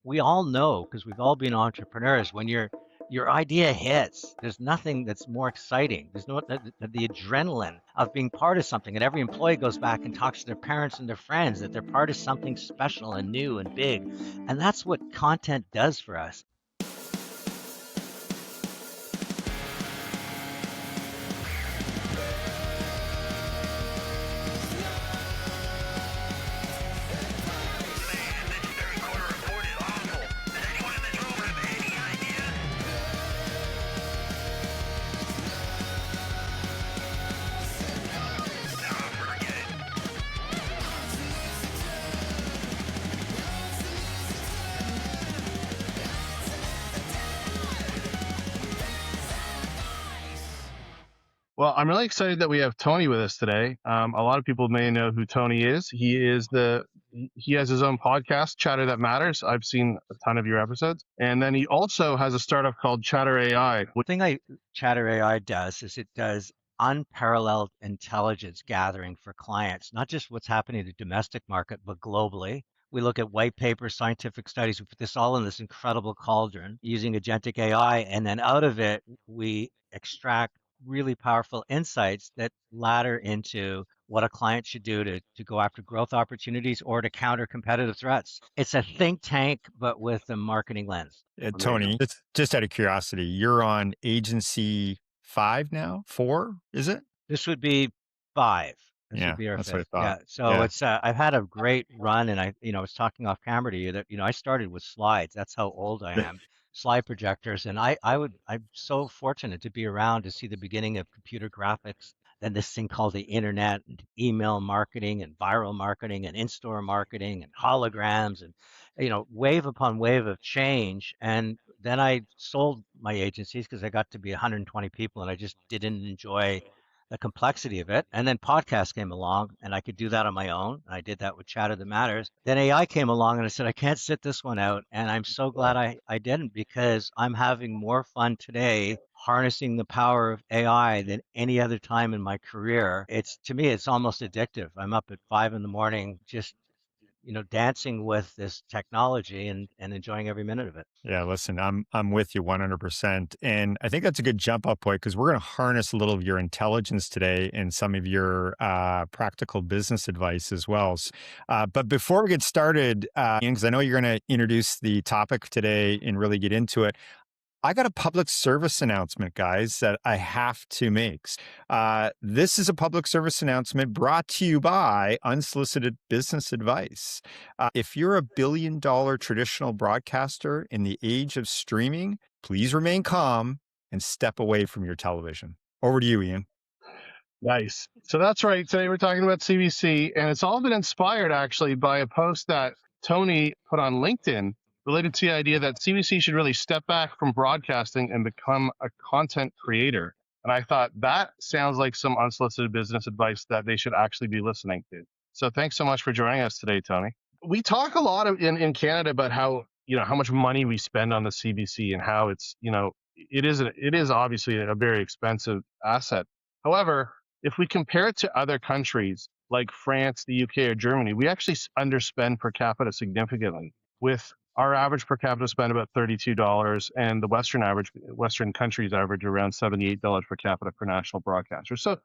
we all know, because we've all been entrepreneurs, when your idea hits, there's nothing that's more exciting. There's no the adrenaline of being part of something, and every employee goes back and talks to their parents and their friends that they're part of something special and new and big, and that's what content does for us. Well, I'm really excited that we have Tony with us today. A lot of people may know who Tony is. He has his own podcast, Chatter That Matters. I've seen a ton of your episodes, and then he also has a startup called Chatter AI. The thing Chatter AI does is it does unparalleled intelligence gathering for clients, not just what's happening in the domestic market, but globally. We look at white papers, scientific studies, we put this all in this incredible cauldron using agentic AI, and then out of it, we extract really powerful insights that ladder into what a client should do to go after growth opportunities or to counter competitive threats. It's a think tank, but with a marketing lens. Tony, just out of curiosity, you're on agency 5 now? 4, is it? This would be 5. This would be our that's what I 5th. thought. Yeah. So Yeah. it's I've had a great run, and I was talking off camera to you that I started with slides. That's how old I am. Slide projectors, and I'm so fortunate to be around to see the beginning of computer graphics, then this thing called the internet, and email marketing and viral marketing and in-store marketing and holograms, and wave upon wave of change. And then I sold my agencies because I got to be 120 people, and I just didn't enjoy the complexity of it. And then podcasts came along, and I could do that on my own. I did that with Chatter That Matters. Then AI came along, and I said, I can't sit this one out. And I'm so glad I didn't, because I'm having more fun today harnessing the power of AI than any other time in my career. To me, it's almost addictive. I'm up at 5 in the morning, just dancing with this technology and enjoying every minute of it. Yeah, listen, I'm with you 100%. And I think that's a good jump up point, because we're going to harness a little of your intelligence today and some of your practical business advice as well. But before we get started, because I know you're going to introduce the topic today and really get into it, I got a public service announcement, guys, that I have to make. This is a public service announcement brought to you by Unsolicited Business Advice. If you're a billion-dollar traditional broadcaster in the age of streaming, please remain calm and step away from your television. Over to you, Ian. Nice. So that's right. Today we're talking about CBC, and it's all been inspired actually by a post that Tony put on LinkedIn related to the idea that CBC should really step back from broadcasting and become a content creator. And I thought that sounds like some unsolicited business advice that they should actually be listening to. So thanks so much for joining us today, Tony. We talk a lot in Canada about how much money we spend on the CBC and how it's, it is obviously a very expensive asset. However, if we compare it to other countries like France, the UK, or Germany, we actually underspend per capita significantly, with our average per capita spend about $32, and the Western countries average around $78 per capita for national broadcasters. So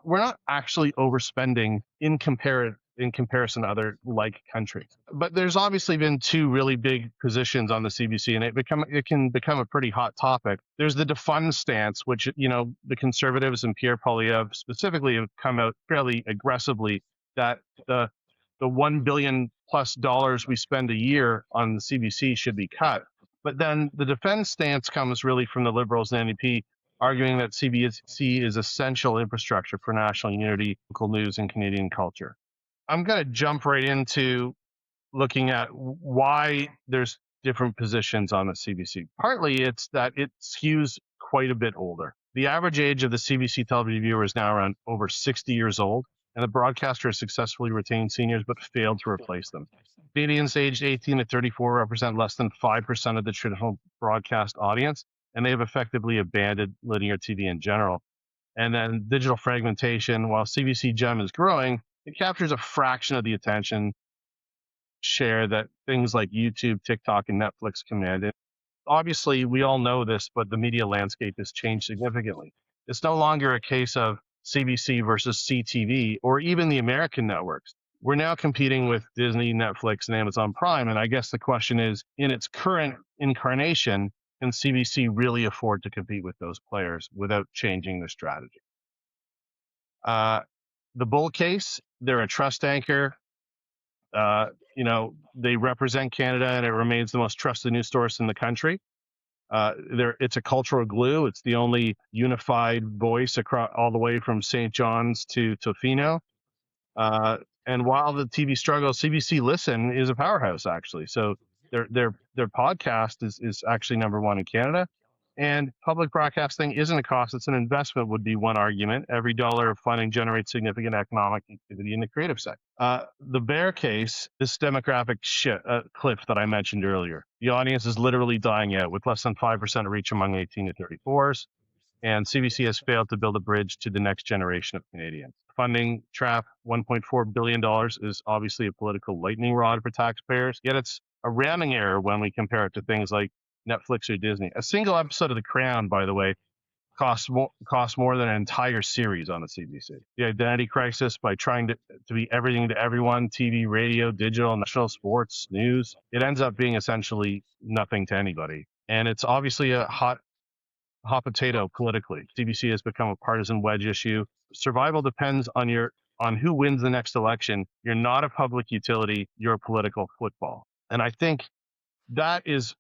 we're not actually overspending in comparison to other like countries. But there's obviously been two really big positions on the CBC, and it can become a pretty hot topic. There's the defund stance, which the Conservatives and Pierre Poilievre specifically have come out fairly aggressively that the $1 billion plus we spend a year on the CBC should be cut. But then the defense stance comes really from the Liberals and NDP, arguing that CBC is essential infrastructure for national unity, local news, and Canadian culture. I'm going to jump right into looking at why there's different positions on the CBC. Partly it's that it skews quite a bit older. The average age of the CBC television viewer is now around over 60 years old, and the broadcaster has successfully retained seniors but failed to replace them. Canadians aged 18 to 34 represent less than 5% of the traditional broadcast audience, and they have effectively abandoned linear TV in general. And then digital fragmentation, while CBC Gem is growing, it captures a fraction of the attention share that things like YouTube, TikTok, and Netflix command. And obviously, we all know this, but the media landscape has changed significantly. It's no longer a case of CBC versus CTV or even the American networks. We're now competing with Disney, Netflix, and Amazon Prime. And I guess the question is, in its current incarnation, can CBC really afford to compete with those players without changing their strategy? The bull case, they're a trust anchor. They represent Canada, and it remains the most trusted news source in the country. It's a cultural glue. It's the only unified voice across all the way from St. John's to Tofino. And while the TV struggles, CBC Listen is a powerhouse actually. So their podcast is actually number one in Canada. And public broadcasting isn't a cost; it's an investment. Would be one argument. Every dollar of funding generates significant economic activity in the creative sector. The bear case, this demographic cliff that I mentioned earlier. The audience is literally dying out with less than 5% reach among 18 to 34s. And CBC has failed to build a bridge to the next generation of Canadians. Funding trap, $1.4 billion, is obviously a political lightning rod for taxpayers, yet it's a rounding error when we compare it to things like Netflix or Disney. A single episode of The Crown, by the way, costs more than an entire series on the CBC. The identity crisis by trying to be everything to everyone, TV, radio, digital, national, sports, news, it ends up being essentially nothing to anybody. And it's obviously a hot potato politically. CBC has become a partisan wedge issue. Survival depends on who wins the next election. You're not a public utility, you're a political football. And I think that is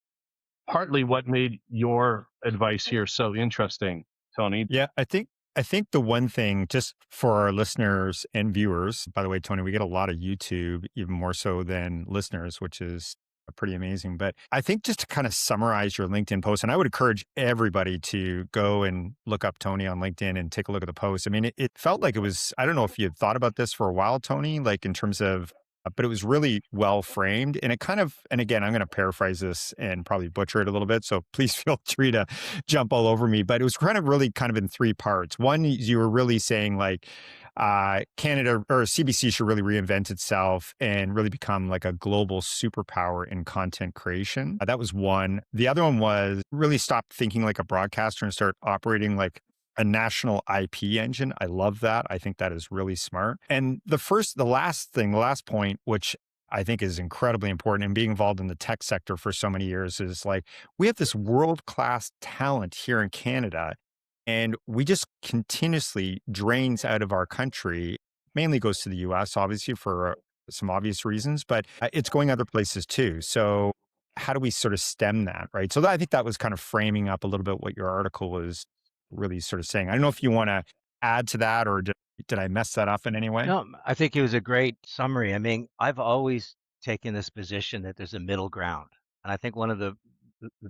partly what made your advice here so interesting, Tony. Yeah, I think the one thing, just for our listeners and viewers, by the way, Tony, we get a lot of YouTube, even more so than listeners, which is pretty amazing. But I think just to kind of summarize your LinkedIn post, and I would encourage everybody to go and look up Tony on LinkedIn and take a look at the post. I mean, it felt like it was, I don't know if you had thought about this for a while, Tony, like in terms of, but it was really well framed. And it kind of, and again, I'm going to paraphrase this and probably butcher it a little bit. So please feel free to jump all over me. But it was kind of in three parts. One, you were really saying like, Canada or CBC should really reinvent itself and really become like a global superpower in content creation. That was one. The other one was really stop thinking like a broadcaster and start operating like a national IP engine. I love that. I think that is really smart. And the last point, which I think is incredibly important, and being involved in the tech sector for so many years, is like we have this world-class talent here in Canada, and we just continuously drains out of our country. Mainly goes to the US, obviously, for some obvious reasons, but it's going other places too. So how do we sort of stem that, right? So I think that was kind of framing up a little bit what your article was really sort of saying. I don't know if you want to add to that, or did I mess that up in any way? No, I think it was a great summary. I mean, I've always taken this position that there's a middle ground. And I think one of the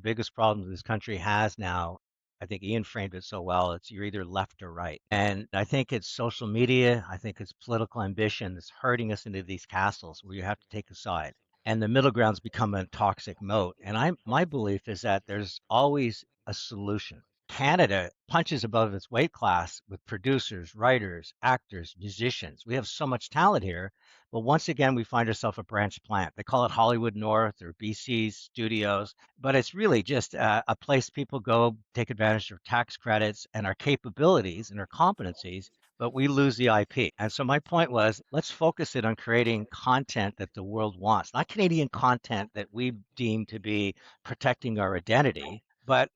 biggest problems this country has now, I think Ian framed it so well, it's you're either left or right. And I think it's social media, I think it's political ambition that's herding us into these castles where you have to take a side. And the middle ground's become a toxic moat. And my belief is that there's always a solution. Canada punches above its weight class with producers, writers, actors, musicians. We have so much talent here, but once again, we find ourselves a branch plant. They call it Hollywood North or BC's studios, but it's really just a place people go take advantage of tax credits and our capabilities and our competencies, but we lose the IP. And so my point was, let's focus it on creating content that the world wants, not Canadian content that we deem to be protecting our identity, but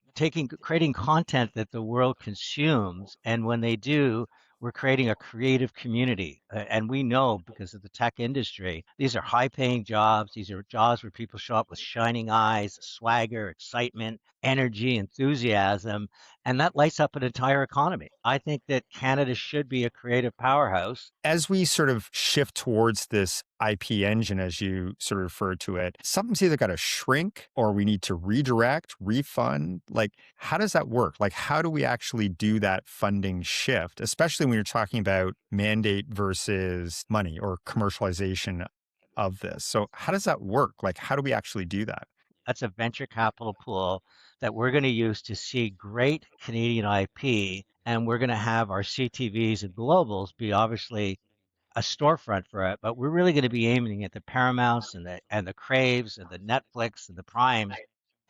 creating content that the world consumes. And when they do, we're creating a creative community. And we know because of the tech industry, these are high paying jobs. These are jobs where people show up with shining eyes, swagger, excitement, energy, enthusiasm, and that lights up an entire economy. I think that Canada should be a creative powerhouse. As we sort of shift towards this IP engine, as you sort of referred to it, something's either got to shrink or we need to redirect, refund. Like, how does that work? Like, how do we actually do that funding shift, especially when you're talking about mandate versus money or commercialization of this? So how does that work? Like, how do we actually do that? That's a venture capital pool that we're going to use to see great Canadian IP. And we're going to have our CTVs and globals be obviously a storefront for it, but we're really going to be aiming at the Paramounts and the Craves and the Netflix and the Primes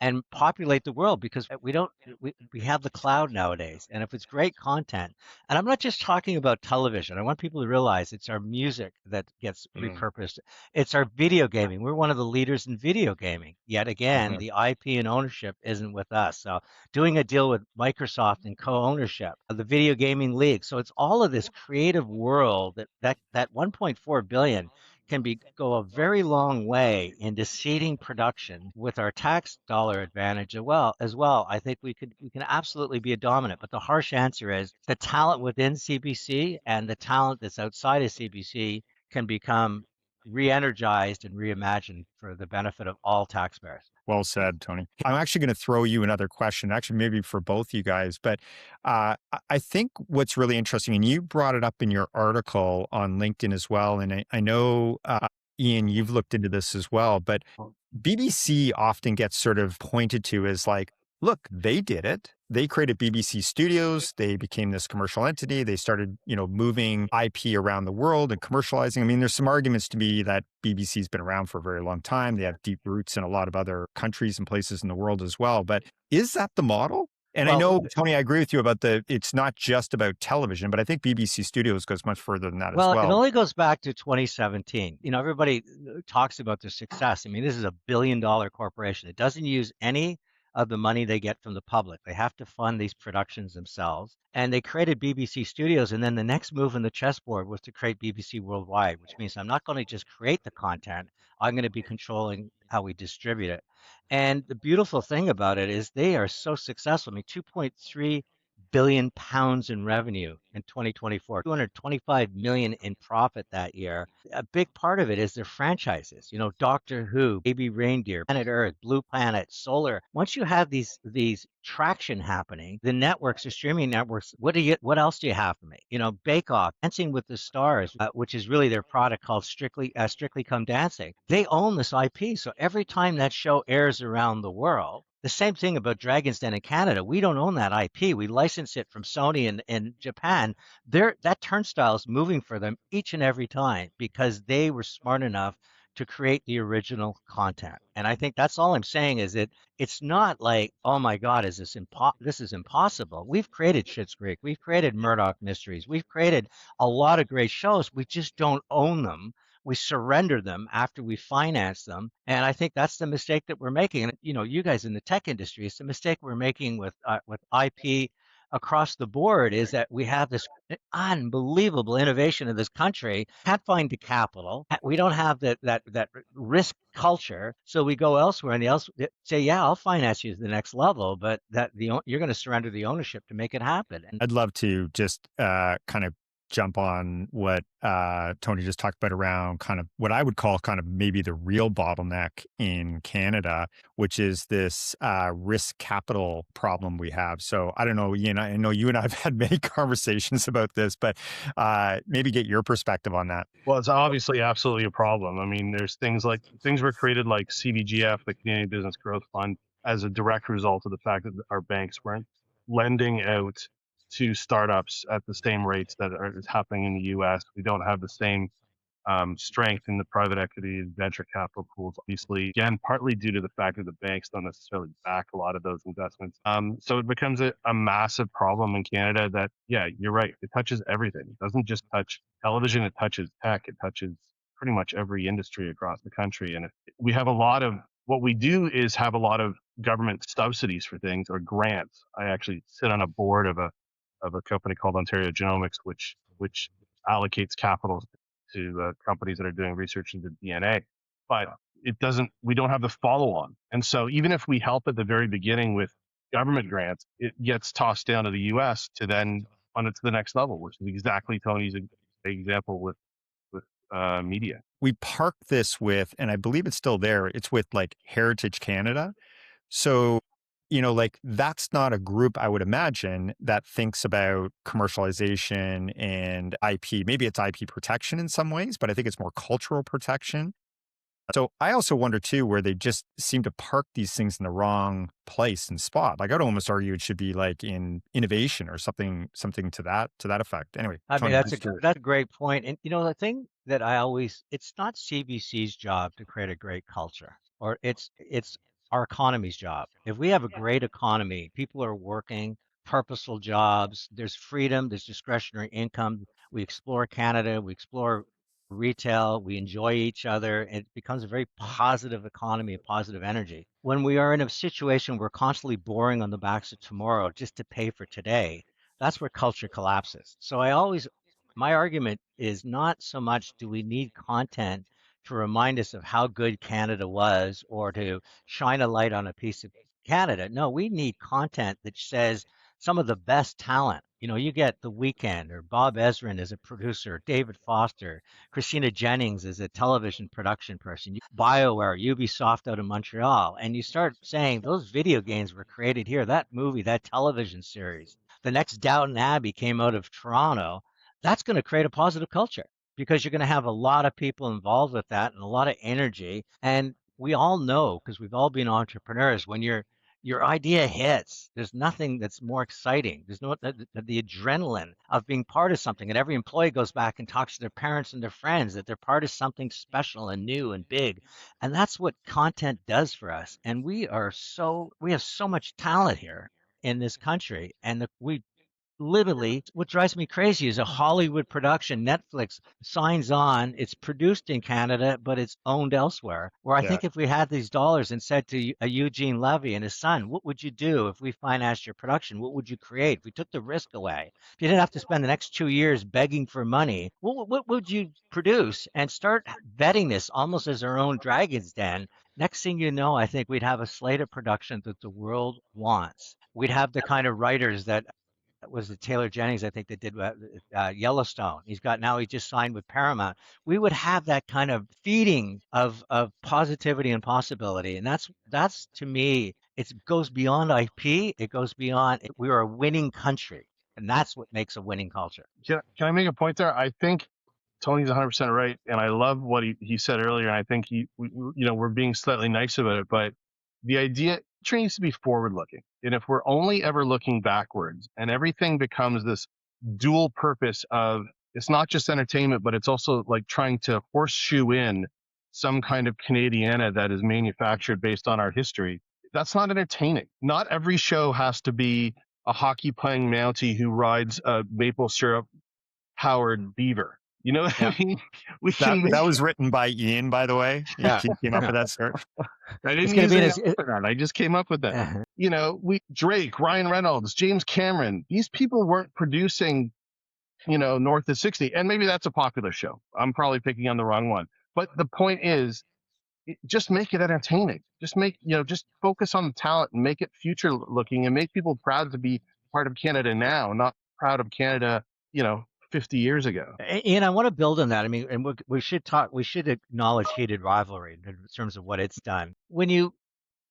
and populate the world because we don't we have the cloud nowadays. And if it's great content, and I'm not just talking about television, I want people to realize it's our music that gets Mm, repurposed. It's our video gaming. We're one of the leaders in video gaming. Yet again, mhm. the IP and ownership isn't with us. So doing a deal with Microsoft and co-ownership of the video gaming league. So it's all of this creative world that 1.4 billion can be go a very long way into seeding production with our tax dollar advantage as well. I think we can absolutely be a dominant, but the harsh answer is the talent within CBC and the talent that's outside of CBC can become re-energized and reimagined for the benefit of all taxpayers. Well said, Tony. I'm actually going to throw you another question, actually, maybe for both you guys. But I think what's really interesting, and you brought it up in your article on LinkedIn as well. And I know, Ian, you've looked into this as well. But BBC often gets sort of pointed to as like, look, they did it. They created BBC Studios. They became this commercial entity. They started, moving IP around the world and commercializing. I mean, there's some arguments to be that BBC's been around for a very long time. They have deep roots in a lot of other countries and places in the world as well. But is that the model? And I Well, know, Tony, I agree with you about it's not just about television, but I think BBC Studios goes much further than that as Well, it well. only goes back to 2017. Everybody talks about their success. I mean, this is a billion-dollar corporation. It doesn't use any of the money they get from the public. They have to fund these productions themselves. And they created BBC Studios. And then the next move in the chessboard was to create BBC Worldwide, which means I'm not going to just create the content, I'm going to be controlling how we distribute it. And the beautiful thing about it is they are so successful. I mean, 2.3 billion pounds in revenue in 2024, 225 million in profit that year. A big part of it is their franchises. Doctor Who, Baby Reindeer, Planet Earth, Blue Planet, Solar. Once you have these traction happening, the networks, the streaming networks, what else do you have for me? Bake Off, Dancing with the Stars, which is really their product called Strictly Come Dancing. They own this IP, so every time that show airs around the world, the same thing about Dragon's Den in Canada. We don't own that IP. We license it from Sony in Japan. That turnstile is moving for them each and every time because they were smart enough to create the original content. And I think that's all I'm saying is it's not like, oh my God, this is impossible. We've created Schitt's Creek. We've created Murdoch Mysteries. We've created a lot of great shows. We just don't own them. We surrender them after we finance them. And I think that's the mistake that we're making. And you guys in the tech industry, it's the mistake we're making with IP across the board is that we have this unbelievable innovation in this country, can't find the capital. We don't have that risk culture, so we go elsewhere and say, "Yeah, I'll finance you to the next level," but you're going to surrender the ownership to make it happen. And I'd love to just kind of jump on what Tony just talked about around kind of what I would call kind of maybe the real bottleneck in Canada, which is this risk capital problem we have. So I don't know, Ian, I know you and I have had many conversations about this, but maybe get your perspective on that. Well, it's obviously absolutely a problem. I mean, there's things were created like CBGF, the Canadian Business Growth Fund, as a direct result of the fact that our banks weren't lending out to startups at the same rates that is happening in the US. We don't have the same strength in the private equity and venture capital pools, obviously, again, partly due to the fact that the banks don't necessarily back a lot of those investments. So it becomes a massive problem in Canada that, yeah, you're right. It touches everything. It doesn't just touch television. It touches tech. It touches pretty much every industry across the country. And we have what we do is have a lot of government subsidies for things or grants. I actually sit on a board of a company called Ontario Genomics, which allocates capital to companies that are doing research into DNA, but we don't have the follow on. And so even if we help at the very beginning with government grants, it gets tossed down to the US to then on it to the next level, which is exactly Tony's example with media. We park this with, and I believe it's still there, it's with like Heritage Canada. So, like that's not a group I would imagine that thinks about commercialization and IP. Maybe it's IP protection in some ways, but I think it's more cultural protection. So I also wonder too, where they just seem to park these things in the wrong place and spot. Like I'd almost argue it should be like in innovation or something to that effect. Anyway, I mean, Tony, that's please share. that's a great point. And the thing that I always, it's not CBC's job to create a great culture, or it's our economy's job. If we have a great economy, people are working, purposeful jobs, there's freedom, there's discretionary income. We explore Canada, we explore retail, we enjoy each other. It becomes a very positive economy, a positive energy. When we are in a situation where we're constantly boring on the backs of tomorrow just to pay for today, that's where culture collapses. So my argument is not so much do we need content to remind us of how good Canada was or to shine a light on a piece of Canada. No, we need content that says some of the best talent. You get The Weeknd or Bob Ezrin as a producer, David Foster, Christina Jennings as a television production person, BioWare, Ubisoft out of Montreal, and you start saying those video games were created here. That movie, that television series, the next Downton Abbey came out of Toronto. That's going to create a positive culture because you're going to have a lot of people involved with that and a lot of energy. And we all know, because we've all been entrepreneurs, when your idea hits, there's nothing that's more exciting. There's no the adrenaline of being part of something. And every employee goes back and talks to their parents and their friends that they're part of something special and new and big. And that's what content does for us. And we have so much talent here in this country, and we literally, what drives me crazy is a Hollywood production. Netflix signs on, it's produced in Canada, but it's owned elsewhere. Where I Yeah. think if we had these dollars and said to a Eugene Levy and his son, what would you do if we financed your production? What would you create? If we took the risk away, if you didn't have to spend the next 2 years begging for money, what would you produce? And start vetting this almost as our own Dragon's Den. Next thing you know, I think we'd have a slate of production that the world wants. We'd have the kind of writers that was it Taylor Jennings, I think, that did Yellowstone. He just signed with Paramount. We would have that kind of feeding of positivity and possibility, and that's to me, it goes beyond IP. It goes beyond. We are a winning country, and that's what makes a winning culture. Can I make a point there? I think Tony's 100% right, and I love what he said earlier. And I think we're being slightly nice about it, but the idea needs to be forward looking. And if we're only ever looking backwards, and everything becomes this dual purpose of it's not just entertainment, but it's also like trying to horseshoe in some kind of Canadiana that is manufactured based on our history. That's not entertaining. Not every show has to be a hockey playing Mountie who rides a maple syrup powered beaver. You know what Yeah. I mean? We can That was written by Ian, by the way. Yeah. He came up with that story. I It's didn't going to use be in any his. alphabet. I just came up with that. Uh, Drake, Ryan Reynolds, James Cameron, these people weren't producing, North of 60. And maybe that's a popular show. I'm probably picking on the wrong one. But the point is, just make it entertaining. Just focus on the talent and make it future looking and make people proud to be part of Canada now, not proud of Canada, 50 years ago. And I want to build on that. I mean, and we should talk. We should acknowledge heated rivalry in terms of what it's done. When you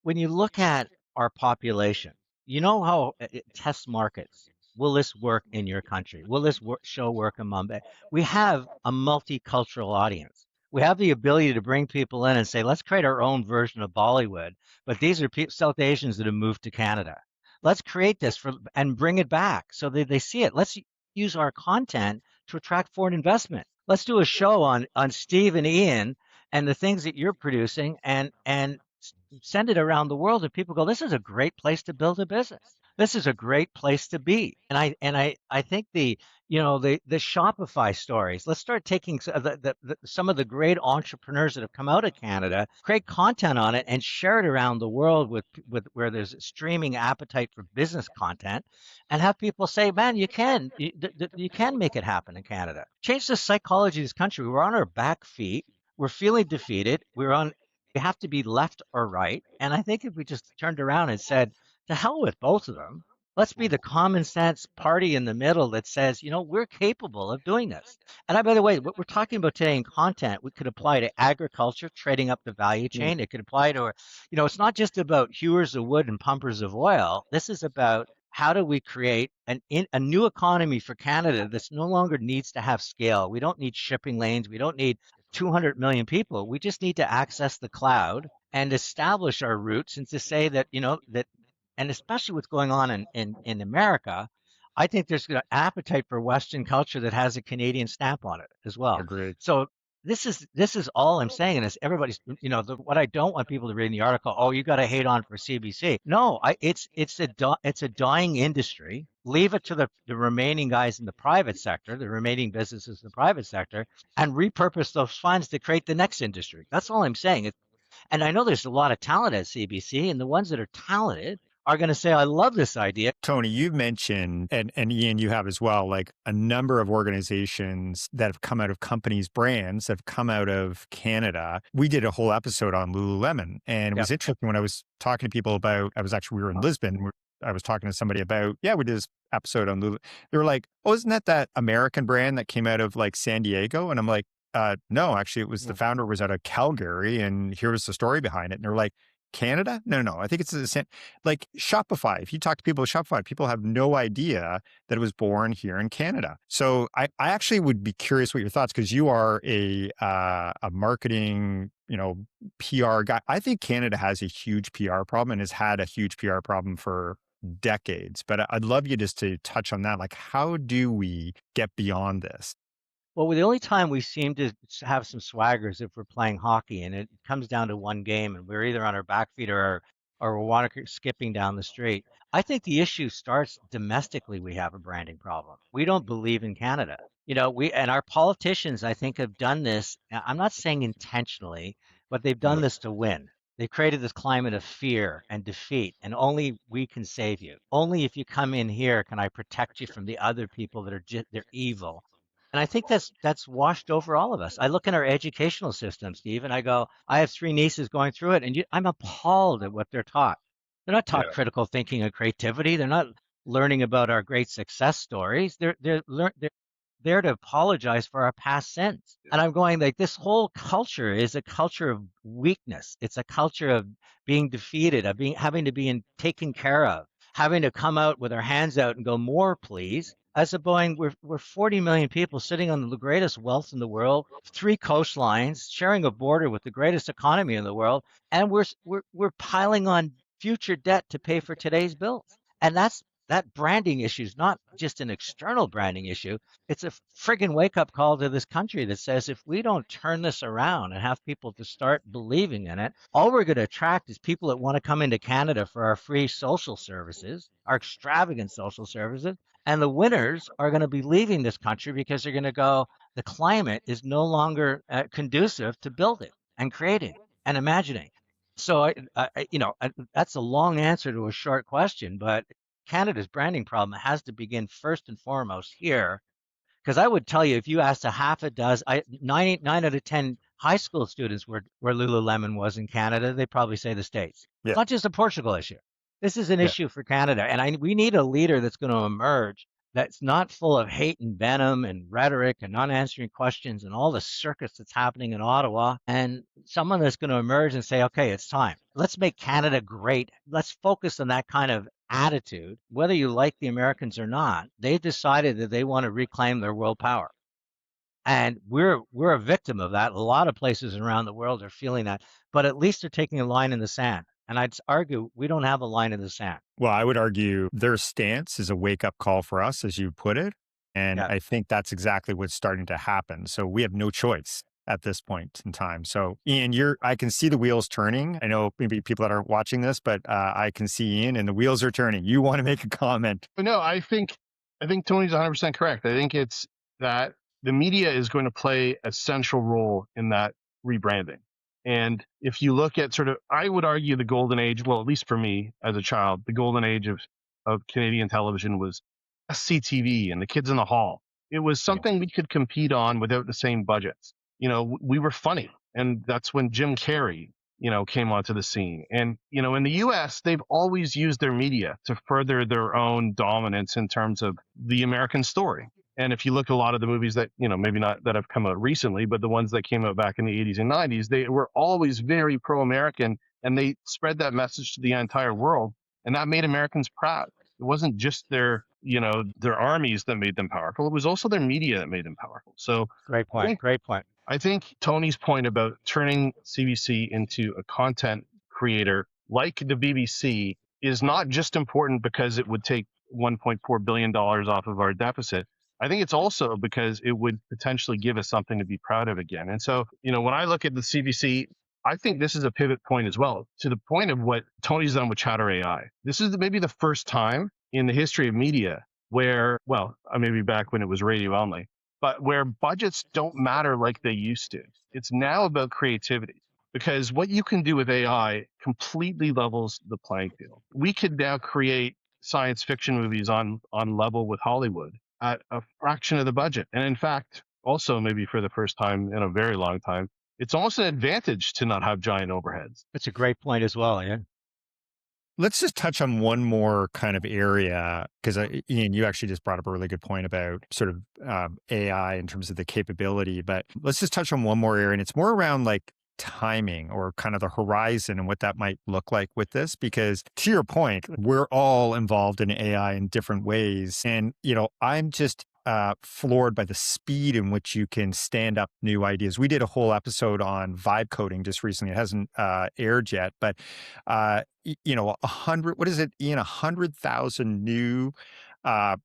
look at our population, you know how it test markets. Will this work in your country? Will this show work in Mumbai? We have a multicultural audience. We have the ability to bring people in and say, let's create our own version of Bollywood. But these are South Asians that have moved to Canada. Let's create this and bring it back so that they see it. Let's use our content to attract foreign investment. Let's do a show on Steve and Ian and the things that you're producing and send it around the world, and people go, this is a great place to build a business. This is a great place to be. And I think the Shopify stories. Let's start taking some of the great entrepreneurs that have come out of Canada, create content on it, and share it around the world with where there's a streaming appetite for business content, and have people say, man, you can make it happen in Canada. Change the psychology of this country. We're on our back feet. We're feeling defeated. We have to be left or right. And I think if we just turned around and said, to hell with both of them, let's be the common sense party in the middle that says, we're capable of doing this. And by the way, what we're talking about today in content, we could apply to agriculture, trading up the value chain. It could apply to, it's not just about hewers of wood and pumpers of oil. This is about how do we create a new economy for Canada that no longer needs to have scale. We don't need shipping lanes. We don't need 200 million people. We just need to access the cloud and establish our roots and to say that, that, and especially what's going on in America, I think there's an appetite for Western culture that has a Canadian stamp on it as well. Agreed. So this is all I'm saying, and it's everybody's, what I don't want people to read in the article. Oh, you got to hate on for CBC. No, it's a dying industry. Leave it to the remaining guys in the private sector, the remaining businesses in the private sector, and repurpose those funds to create the next industry. That's all I'm saying. And I know there's a lot of talent at CBC, and the ones that are talented are going to say, I love this idea. Tony, you've mentioned, and Ian, you have as well, like a number of organizations that have come out of companies, brands that have come out of Canada. We did a whole episode on Lululemon, and it was interesting when I was talking to people about, we were in Lisbon. I was talking to somebody about, we did this episode on Lululemon. They were like, oh, isn't that American brand that came out of like San Diego? And I'm like, no, actually it was the founder was out of Calgary, and here was the story behind it. And they're like, Canada? No. I think it's the same. Like Shopify. If you talk to people at Shopify, people have no idea that it was born here in Canada. So I actually would be curious what your thoughts, because you are a marketing, PR guy. I think Canada has a huge PR problem and has had a huge PR problem for decades. But I'd love you just to touch on that. Like, how do we get beyond this? Well, the only time we seem to have some swagger is if we're playing hockey and it comes down to one game and we're either on our back feet or we're skipping down the street. I think the issue starts domestically. We have a branding problem. We don't believe in Canada. And our politicians, I think, have done this. I'm not saying intentionally, but they've done this to win. They've created this climate of fear and defeat, and only we can save you. Only if you come in here can I protect you from the other people that they're evil. And I think that's washed over all of us. I look in our educational system, Steve, and I go, I have three nieces going through it, and I'm appalled at what they're taught. They're not taught critical thinking and creativity. They're not learning about our great success stories. They're there to apologize for our past sins. And I'm going like, this whole culture is a culture of weakness. It's a culture of being defeated, of having to be taken care of, having to come out with our hands out and go, more, please. As a Boeing, we're 40 million people sitting on the greatest wealth in the world, 3 coastlines, sharing a border with the greatest economy in the world, and we're piling on future debt to pay for today's bills. And that branding issue is not just an external branding issue. It's a friggin' wake-up call to this country that says if we don't turn this around and have people to start believing in it, all we're going to attract is people that want to come into Canada for our free social services, our extravagant social services. And the winners are going to be leaving this country because they're going to go, the climate is no longer conducive to building and creating and imagining. So, that's a long answer to a short question, but Canada's branding problem has to begin first and foremost here. Because I would tell you, if you asked a half a dozen, 9 out of 10 high school students where Lululemon was in Canada, they probably say the States. Yeah. It's not just a Portugal issue. This is an issue for Canada. And we need a leader that's going to emerge that's not full of hate and venom and rhetoric and not answering questions and all the circus that's happening in Ottawa. And someone that's going to emerge and say, okay, it's time. Let's make Canada great. Let's focus on that kind of attitude. Whether you like the Americans or not, they've decided that they want to reclaim their world power. And we're a victim of that. A lot of places around the world are feeling that, but at least they're taking a line in the sand. And I'd argue we don't have a line in the sand. Well, I would argue their stance is a wake-up call for us, as you put it. And I think that's exactly what's starting to happen. So we have no choice at this point in time. So Ian, I can see the wheels turning. I know maybe people that aren't watching this, but I can see Ian and the wheels are turning. You want to make a comment? No, I think Tony's 100% correct. I think it's that the media is going to play a central role in that rebranding. And if you look at I would argue the golden age, well, at least for me as a child, the golden age of Canadian television was SCTV and the Kids in the Hall. It was something we could compete on without the same budgets. We were funny. And that's when Jim Carrey, came onto the scene. And, in the US, they've always used their media to further their own dominance in terms of the American story. And if you look at a lot of the movies that, maybe not that have come out recently, but the ones that came out back in the 80s and 90s, they were always very pro-American, and they spread that message to the entire world. And that made Americans proud. It wasn't just their armies that made them powerful. It was also their media that made them powerful. So great point. I think Tony's point about turning CBC into a content creator like the BBC is not just important because it would take $1.4 billion off of our deficit. I think it's also because it would potentially give us something to be proud of again. And so, when I look at the CBC, I think this is a pivot point as well, to the point of what Tony's done with Chatter AI. This is maybe the first time in the history of media where, well, maybe back when it was radio only, but where budgets don't matter like they used to. It's now about creativity, because what you can do with AI completely levels the playing field. We could now create science fiction movies on level with Hollywood at a fraction of the budget. And in fact, also maybe for the first time in a very long time, it's almost an advantage to not have giant overheads. That's a great point as well, Ian. Let's just touch on one more kind of area, because Ian, you actually just brought up a really good point about sort of AI in terms of the capability. But let's just touch on one more area, and it's more around like timing or kind of the horizon and what that might look like with this. Because to your point, we're all involved in AI in different ways, and I'm just floored by the speed in which you can stand up new ideas. We did a whole episode on vibe coding just recently. It hasn't aired yet, but 100, what is it, Ian? 100,000 new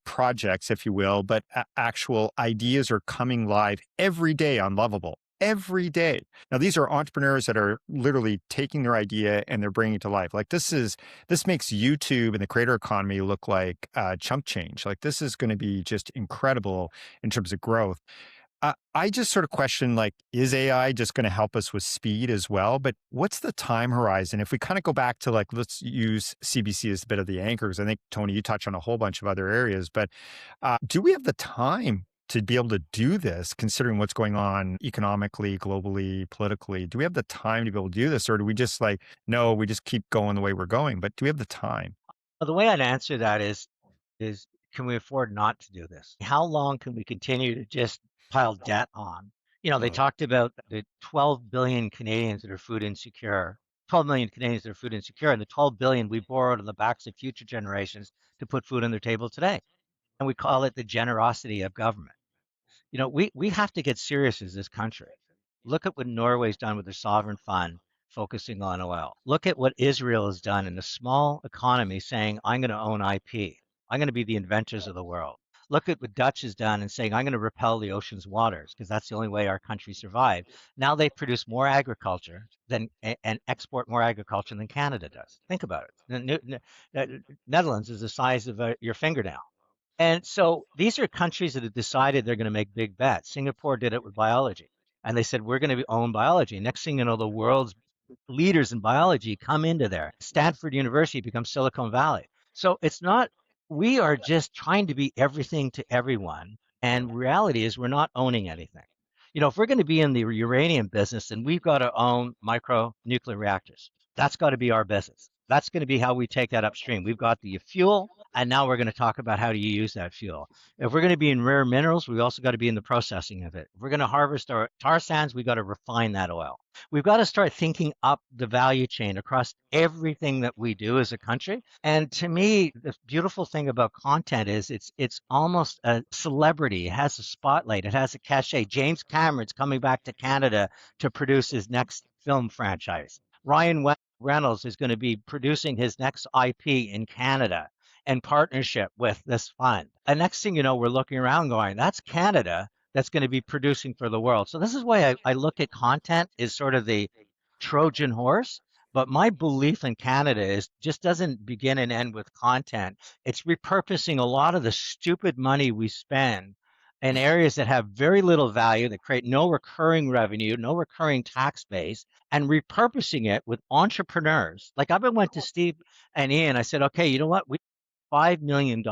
projects, if you will, but actual ideas are coming live every day on Lovable. Every day. Now, these are entrepreneurs that are literally taking their idea and they're bringing it to life. Like this makes YouTube and the creator economy look like chump change. Like this is going to be just incredible in terms of growth. I just sort of question, like, is AI just going to help us with speed as well? But what's the time horizon? If we kind of go back to like, let's use CBC as a bit of the anchors. I think, Tony, you touched on a whole bunch of other areas, but do we have the time to be able to do this, considering what's going on economically, globally, politically? Do we have the time to be able to do this? Or do we just like, no, we just keep going the way we're going? But do we have the time? Well, the way I'd answer that is can we afford not to do this? How long can we continue to just pile debt on? They talked about the 12 billion Canadians that are food insecure, 12 million Canadians that are food insecure, and the 12 billion we borrowed on the backs of future generations to put food on their table today. And we call it the generosity of government. We have to get serious as this country. Look at what Norway's done with their sovereign fund, focusing on oil. Look at what Israel has done in a small economy saying, I'm going to own IP. I'm going to be the inventors of the world. Look at what Dutch has done and saying, I'm going to repel the ocean's waters because that's the only way our country survived. Now they produce more agriculture and export more agriculture than Canada does. Think about it. The Netherlands is the size of your fingernail. And so these are countries that have decided they're going to make big bets. Singapore did it with biology. And they said, we're going to own biology. Next thing you know, the world's leaders in biology come into there. Stanford University becomes Silicon Valley. So it's not, we are just trying to be everything to everyone. And reality is we're not owning anything. If we're going to be in the uranium business, then we've got to own micro nuclear reactors. That's got to be our business. That's going to be how we take that upstream. We've got the fuel, and now we're going to talk about how to use that fuel. If we're going to be in rare minerals, we also got to be in the processing of it. If we're going to harvest our tar sands, we got to refine that oil. We've got to start thinking up the value chain across everything that we do as a country. And to me, the beautiful thing about content is it's almost a celebrity. It has a spotlight. It has a cachet. James Cameron's coming back to Canada to produce his next film franchise. Ryan Reynolds is going to be producing his next IP in Canada in partnership with this fund. And next thing you know, we're looking around going, that's Canada that's going to be producing for the world. So this is why I look at content as sort of the Trojan horse. But my belief in Canada is just doesn't begin and end with content. It's repurposing a lot of the stupid money we spend in areas that have very little value, that create no recurring revenue, no recurring tax base, and repurposing it with entrepreneurs. Like I went to Steve and Ian, I said, okay, you know what? We $5 million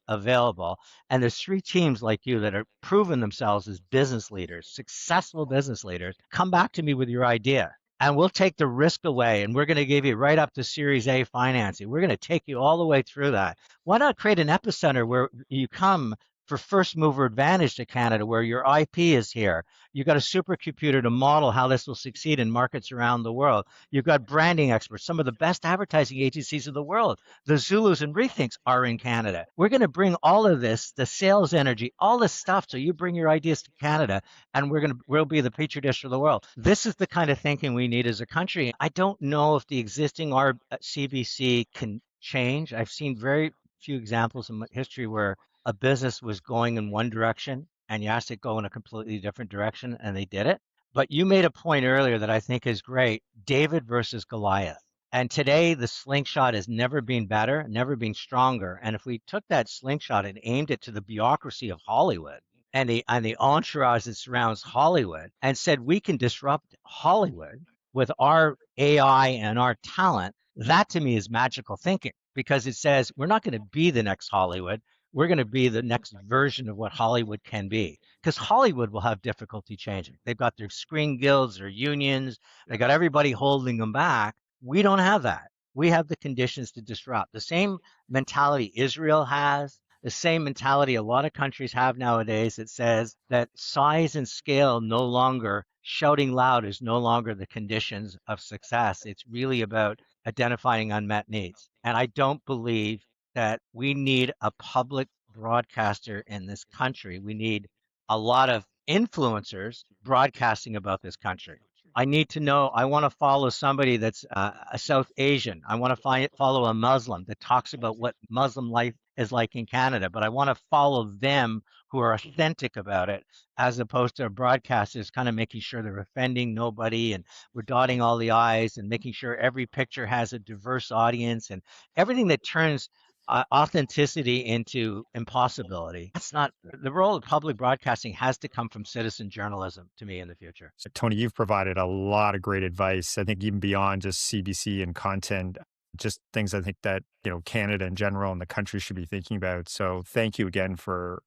available. And there's 3 teams like you that are proven themselves as business leaders, successful business leaders. Come back to me with your idea and we'll take the risk away. And we're going to give you right up to Series A financing. We're going to take you all the way through that. Why not create an epicenter where you come for first mover advantage to Canada, where your IP is here. You've got a supercomputer to model how this will succeed in markets around the world. You've got branding experts, some of the best advertising agencies of the world. The Zulus and Rethinks are in Canada. We're going to bring all of this, the sales energy, all this stuff. So you bring your ideas to Canada, and we'll be the petri dish of the world. This is the kind of thinking we need as a country. I don't know if the existing CBC can change. I've seen very few examples in history where a business was going in one direction and you asked it go in a completely different direction and they did it. But you made a point earlier that I think is great. David versus Goliath. And today the slingshot has never been better, never been stronger. And if we took that slingshot and aimed it to the bureaucracy of Hollywood and the entourage that surrounds Hollywood and said we can disrupt Hollywood with our AI and our talent, that to me is magical thinking because it says we're not going to be the next Hollywood. We're going to be the next version of what Hollywood can be because Hollywood will have difficulty changing. They've got their screen guilds, their unions, they got everybody holding them back. We don't have that. We have the conditions to disrupt. The same mentality Israel has, the same mentality a lot of countries have nowadays that says that size and scale no longer, shouting loud is no longer the conditions of success. It's really about identifying unmet needs. And I don't believe that we need a public broadcaster in this country. We need a lot of influencers broadcasting about this country. I need to know, I want to follow somebody that's a South Asian. I want to follow a Muslim that talks about what Muslim life is like in Canada, but I want to follow them who are authentic about it as opposed to broadcasters kind of making sure they're offending nobody and we're dotting all the I's and making sure every picture has a diverse audience and everything that turns authenticity into impossibility. That's not the role of public broadcasting has to come from citizen journalism to me in the future. So, Tony, you've provided a lot of great advice. I think even beyond just CBC and content, just things I think that Canada in general and the country should be thinking about. So thank you again for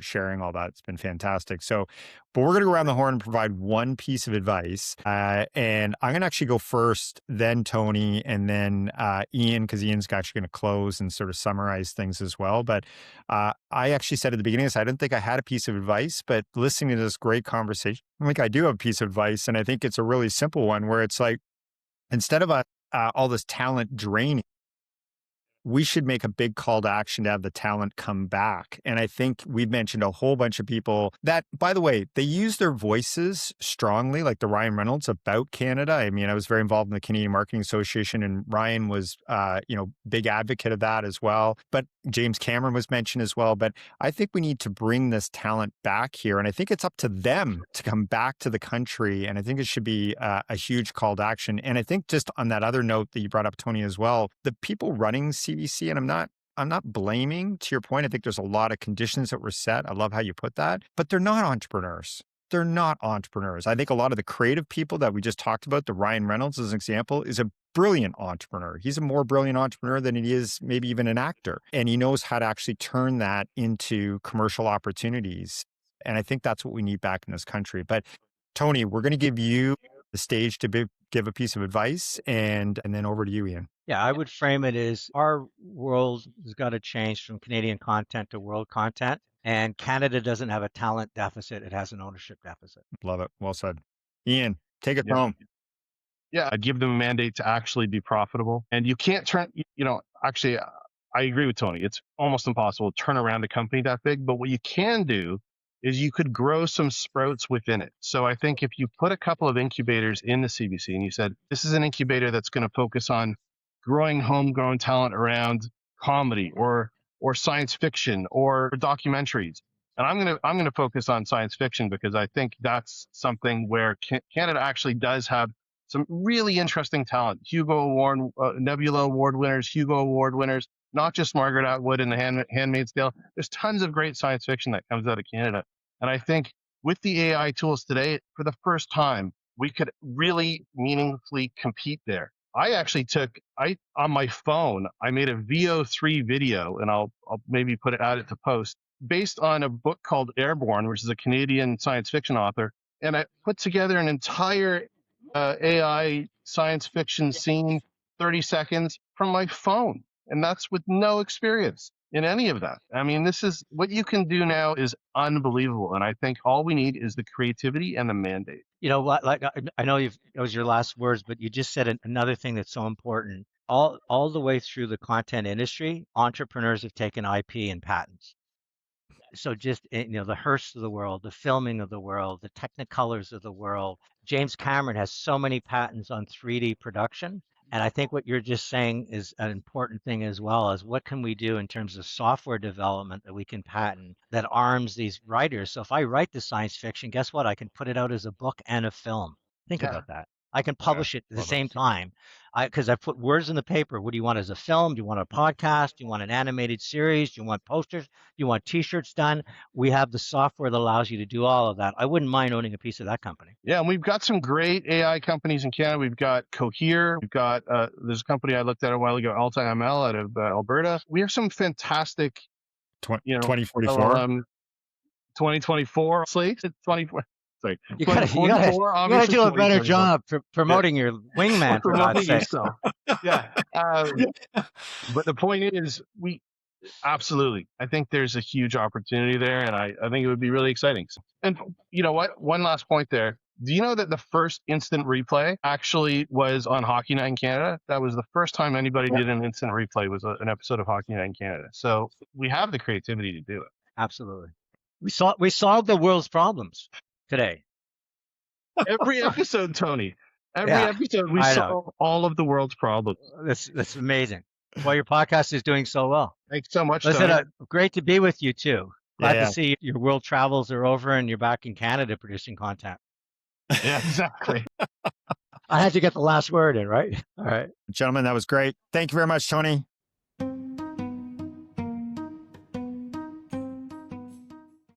sharing all that. It's been fantastic. So, but we're going to go around the horn and provide one piece of advice. And I'm going to actually go first, then Tony, and then Ian, because Ian's actually going to close and sort of summarize things as well. But I actually said at the beginning, I didn't think I had a piece of advice, but listening to this great conversation, I think I do have a piece of advice. And I think it's a really simple one where it's like, instead of all this talent draining, we should make a big call to action to have the talent come back. And I think we've mentioned a whole bunch of people that, by the way, they use their voices strongly, like the Ryan Reynolds about Canada. I mean, I was very involved in the Canadian Marketing Association, and Ryan was, big advocate of that as well. But James Cameron was mentioned as well. But I think we need to bring this talent back here. And I think it's up to them to come back to the country. And I think it should be a huge call to action. And I think just on that other note that you brought up, Tony, as well, the people running CBC, and I'm not blaming, to your point. I think there's a lot of conditions that were set. I love how you put that, but they're not entrepreneurs. They're not entrepreneurs. I think a lot of the creative people that we just talked about, the Ryan Reynolds as an example, is a brilliant entrepreneur. He's a more brilliant entrepreneur than he is maybe even an actor. And he knows how to actually turn that into commercial opportunities. And I think that's what we need back in this country. But Tony, we're going to give you the stage to give a piece of advice, and then over to you, Ian. Yeah, I would frame it as our world has got to change from Canadian content to world content. And Canada doesn't have a talent deficit, it has an ownership deficit. Love it. Well said. Ian, take it Yeah. home. Yeah, I'd give them a mandate to actually be profitable. And you can't actually, I agree with Tony. It's almost impossible to turn around a company that big. But what you can do is you could grow some sprouts within it. So I think if you put a couple of incubators in the CBC and you said, this is an incubator that's going to focus on growing homegrown talent around comedy or science fiction or documentaries. And I'm going to focus on science fiction because I think that's something where Canada actually does have some really interesting talent. Nebula Award winners, Hugo Award winners, not just Margaret Atwood and The Handmaid's Tale. There's tons of great science fiction that comes out of Canada. And I think with the AI tools today, for the first time, we could really meaningfully compete there. I actually on my phone, I made a VO3 video, and I'll maybe add it to post, based on a book called Airborne, which is a Canadian science fiction author. And I put together an entire AI science fiction scene, 30 seconds from my phone. And that's with no experience. in any of that. I mean, this is what you can do now is unbelievable. And I think all we need is the creativity and the mandate. You know what? Like I know it was your last words, but you just said another thing that's so important. All the way through the content industry, entrepreneurs have taken IP and patents. So just the Hearst of the world, the filming of the world, the Technicolors of the world. James Cameron has so many patents on 3D production. And I think what you're just saying is an important thing as well, is what can we do in terms of software development that we can patent that arms these writers. So if I write the science fiction, guess what? I can put it out as a book and a film. Think Yeah. about that. I can Yeah, publish it at the love same it. time. Because I put words in the paper. What do you want as a film? Do you want a podcast? Do you want an animated series? Do you want posters? Do you want t-shirts done? We have the software that allows you to do all of that. I wouldn't mind owning a piece of that company. Yeah, and we've got some great AI companies in Canada. We've got Cohere. We've got there's a company I looked at a while ago, AltaML, out of Alberta. We have some fantastic, 2044. 2024 slate. 24. Sorry, You gotta 2044. do Obviously, a better 2024. job promoting your wingman, for God's Promoting sake. yourself. Yeah. But the point is, we absolutely. I think there's a huge opportunity there, and I think it would be really exciting. And you know what? One last point there. Do you know that the first instant replay actually was on Hockey Night in Canada? That was the first time anybody did an instant replay, was an episode of Hockey Night in Canada. So we have the creativity to do it. Absolutely. We solved the world's problems today. Every episode, Tony. Every Yeah, episode, we I know. solve all of the world's problems. That's amazing. Well, your podcast is doing so well. Thanks so much, Listen, Tony. great to be with you too. Glad Yeah. to see your world travels are over and you're back in Canada producing content. Yeah, exactly. I had to get the last word in, right? All right. Gentlemen, that was great. Thank you very much, Tony.